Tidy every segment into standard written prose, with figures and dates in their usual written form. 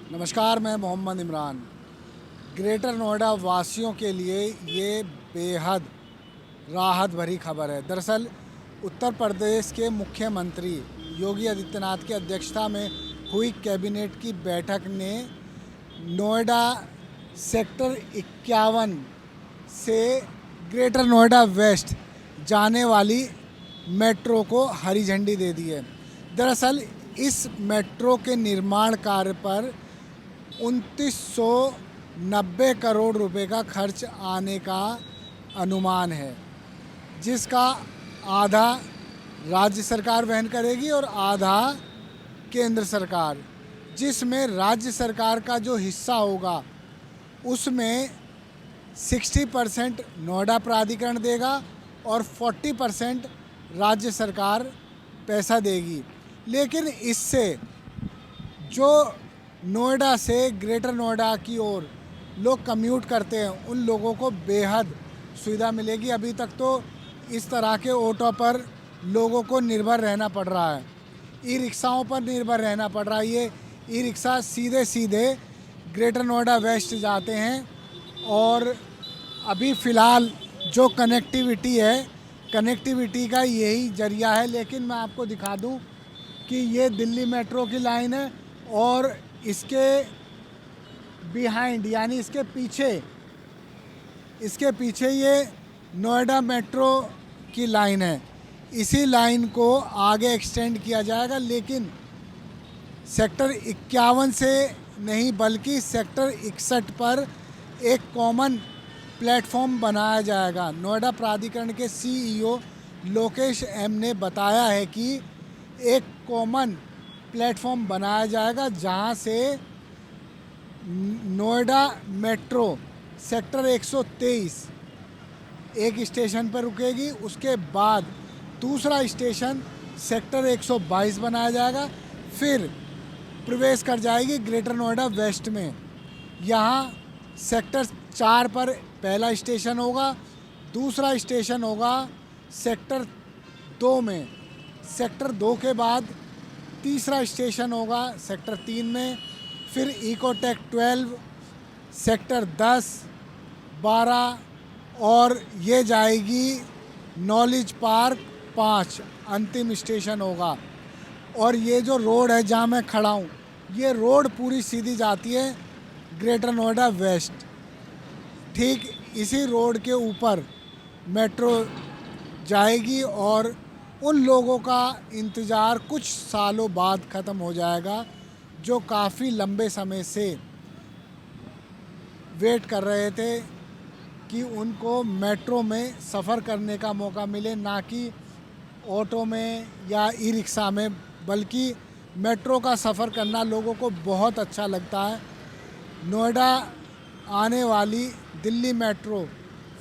नमस्कार, मैं मोहम्मद इमरान। ग्रेटर नोएडा वासियों के लिए ये बेहद राहत भरी खबर है। दरअसल उत्तर प्रदेश के मुख्यमंत्री योगी आदित्यनाथ की अध्यक्षता में हुई कैबिनेट की बैठक ने नोएडा सेक्टर 51 से ग्रेटर नोएडा वेस्ट जाने वाली मेट्रो को हरी झंडी दे दी है। दरअसल इस मेट्रो के निर्माण कार्य पर 2990 करोड़ रुपए का खर्च आने का अनुमान है, जिसका आधा राज्य सरकार वहन करेगी और आधा केंद्र सरकार। जिसमें राज्य सरकार का जो हिस्सा होगा उसमें 60% नोएडा प्राधिकरण देगा और 40% राज्य सरकार पैसा देगी। लेकिन इससे जो नोएडा से ग्रेटर नोएडा की ओर लोग कम्यूट करते हैं उन लोगों को बेहद सुविधा मिलेगी। अभी तक तो इस तरह के ऑटो पर लोगों को निर्भर रहना पड़ रहा है, ई रिक्शाओं पर निर्भर रहना पड़ रहा है। ये ई रिक्शा सीधे सीधे ग्रेटर नोएडा वेस्ट जाते हैं और अभी फ़िलहाल जो कनेक्टिविटी है, कनेक्टिविटी का यही जरिया है। लेकिन मैं आपको दिखा दूं कि ये दिल्ली मेट्रो की लाइन है और इसके बिहाइंड यानी इसके पीछे ये नोएडा मेट्रो की लाइन है। इसी लाइन को आगे एक्सटेंड किया जाएगा, लेकिन सेक्टर 51 से नहीं बल्कि सेक्टर 61 पर एक कॉमन प्लेटफॉर्म बनाया जाएगा। नोएडा प्राधिकरण के सीईओ लोकेश एम ने बताया है कि एक कॉमन प्लेटफॉर्म बनाया जाएगा जहां से नोएडा मेट्रो सेक्टर 123 एक स्टेशन पर रुकेगी। उसके बाद दूसरा स्टेशन सेक्टर 122 बनाया जाएगा, फिर प्रवेश कर जाएगी ग्रेटर नोएडा वेस्ट में। यहाँ सेक्टर 4 पर पहला स्टेशन होगा, दूसरा स्टेशन होगा सेक्टर 2 में, सेक्टर 2 के बाद तीसरा स्टेशन होगा सेक्टर 3 में, फिर इकोटेक 12, सेक्टर 10, 12 और ये जाएगी नॉलेज पार्क 5 अंतिम स्टेशन होगा। और ये जो रोड है जहाँ मैं खड़ा हूँ, ये रोड पूरी सीधी जाती है ग्रेटर नोएडा वेस्ट। ठीक इसी रोड के ऊपर मेट्रो जाएगी और उन लोगों का इंतज़ार कुछ सालों बाद ख़त्म हो जाएगा जो काफ़ी लंबे समय से वेट कर रहे थे कि उनको मेट्रो में सफ़र करने का मौका मिले, ना कि ऑटो में या ई रिक्शा में, बल्कि मेट्रो का सफ़र करना लोगों को बहुत अच्छा लगता है। नोएडा आने वाली दिल्ली मेट्रो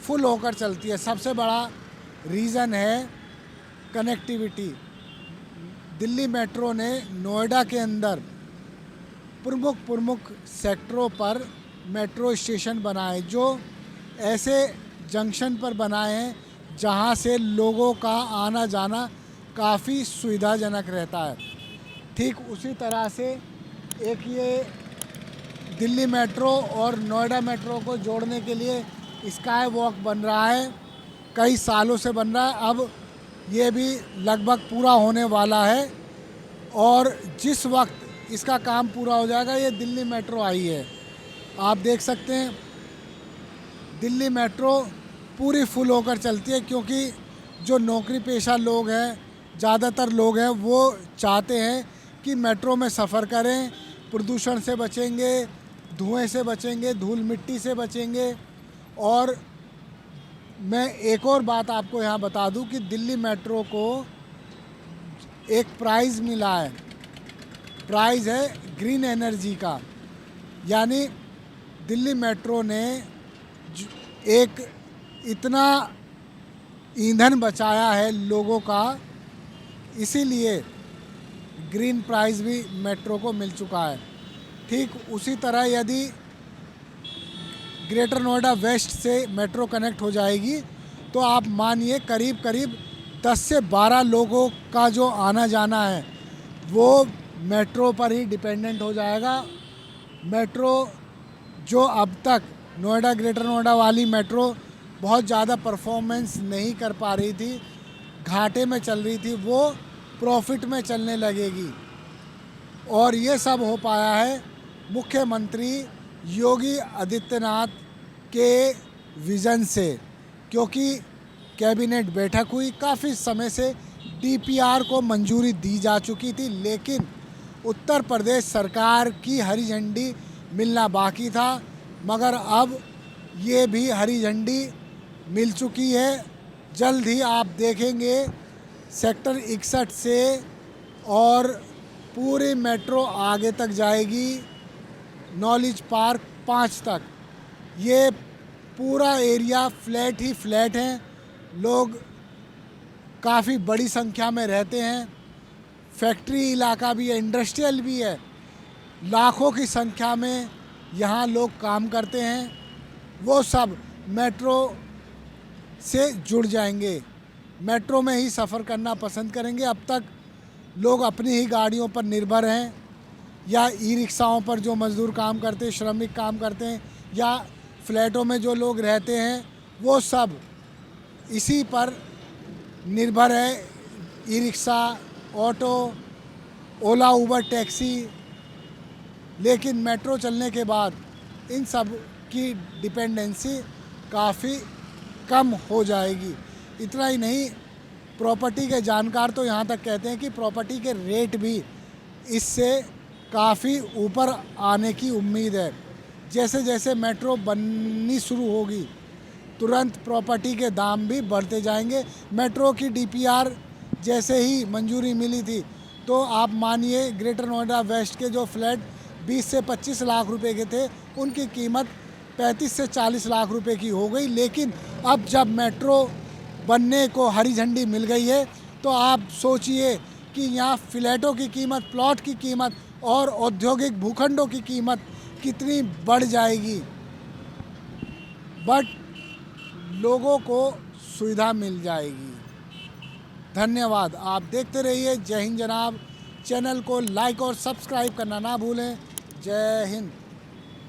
फुल होकर चलती है। सबसे बड़ा रीज़न है कनेक्टिविटी। दिल्ली मेट्रो ने नोएडा के अंदर प्रमुख सेक्टरों पर मेट्रो स्टेशन बनाए, जो ऐसे जंक्शन पर बनाए हैं जहां से लोगों का आना जाना काफ़ी सुविधाजनक रहता है। ठीक उसी तरह से एक ये दिल्ली मेट्रो और नोएडा मेट्रो को जोड़ने के लिए स्काई वॉक बन रहा है, कई सालों से बन रहा है। अब ये भी लगभग पूरा होने वाला है और जिस वक्त इसका काम पूरा हो जाएगा, ये दिल्ली मेट्रो आई है, आप देख सकते हैं दिल्ली मेट्रो पूरी फुल होकर चलती है। क्योंकि जो नौकरी पेशा लोग हैं, ज़्यादातर लोग हैं, वो चाहते हैं कि मेट्रो में सफ़र करें, प्रदूषण से बचेंगे, धुएं से बचेंगे, धूल मिट्टी से बचेंगे। और मैं एक और बात आपको यहाँ बता दूं कि दिल्ली मेट्रो को एक प्राइज़ मिला है, प्राइज़ है ग्रीन एनर्जी का। यानी दिल्ली मेट्रो ने एक इतना ईंधन बचाया है लोगों का, इसीलिए ग्रीन प्राइज़ भी मेट्रो को मिल चुका है। ठीक उसी तरह यदि ग्रेटर नोएडा वेस्ट से मेट्रो कनेक्ट हो जाएगी तो आप मानिए करीब 10 से 12 लोगों का जो आना जाना है वो मेट्रो पर ही डिपेंडेंट हो जाएगा। मेट्रो जो अब तक नोएडा ग्रेटर नोएडा वाली मेट्रो बहुत ज़्यादा परफॉर्मेंस नहीं कर पा रही थी, घाटे में चल रही थी, वो प्रॉफिट में चलने लगेगी। और ये सब हो पाया है मुख्यमंत्री योगी आदित्यनाथ के विज़न से, क्योंकि कैबिनेट बैठक हुई, काफ़ी समय से डीपीआर को मंजूरी दी जा चुकी थी, लेकिन उत्तर प्रदेश सरकार की हरी झंडी मिलना बाकी था, मगर अब ये भी हरी झंडी मिल चुकी है। जल्द ही आप देखेंगे सेक्टर 61 से और पूरी मेट्रो आगे तक जाएगी, नॉलेज पार्क 5 तक। ये पूरा एरिया फ्लैट ही फ्लैट हैं, लोग काफ़ी बड़ी संख्या में रहते हैं, फैक्ट्री इलाका भी है, इंडस्ट्रियल भी है, लाखों की संख्या में यहाँ लोग काम करते हैं, वो सब मेट्रो से जुड़ जाएंगे, मेट्रो में ही सफ़र करना पसंद करेंगे। अब तक लोग अपनी ही गाड़ियों पर निर्भर हैं, या ई रिक्शाओं पर जो मज़दूर काम करते हैं, श्रमिक काम करते हैं, या फ्लैटों में जो लोग रहते हैं, वो सब इसी पर निर्भर है, ई रिक्शा, ऑटो, ओला, उबर, टैक्सी। लेकिन मेट्रो चलने के बाद इन सब की डिपेंडेंसी काफ़ी कम हो जाएगी। इतना ही नहीं, प्रॉपर्टी के जानकार तो यहाँ तक कहते हैं कि प्रॉपर्टी के रेट भी इससे काफ़ी ऊपर आने की उम्मीद है। जैसे जैसे मेट्रो बननी शुरू होगी, तुरंत प्रॉपर्टी के दाम भी बढ़ते जाएंगे। मेट्रो की डीपीआर जैसे ही मंजूरी मिली थी, तो आप मानिए ग्रेटर नोएडा वेस्ट के जो फ्लैट 20 से 25 लाख रुपए के थे, उनकी कीमत 35 से 40 लाख रुपए की हो गई। लेकिन अब जब मेट्रो बनने को हरी झंडी मिल गई है, तो आप सोचिए कि यहाँ फ्लैटों की कीमत, प्लॉट की कीमत और औद्योगिक भूखंडों की कीमत कितनी बढ़ जाएगी। बट लोगों को सुविधा मिल जाएगी। धन्यवाद। आप देखते रहिए जय हिंद जनाब। चैनल को लाइक और सब्सक्राइब करना ना भूलें। जय हिंद।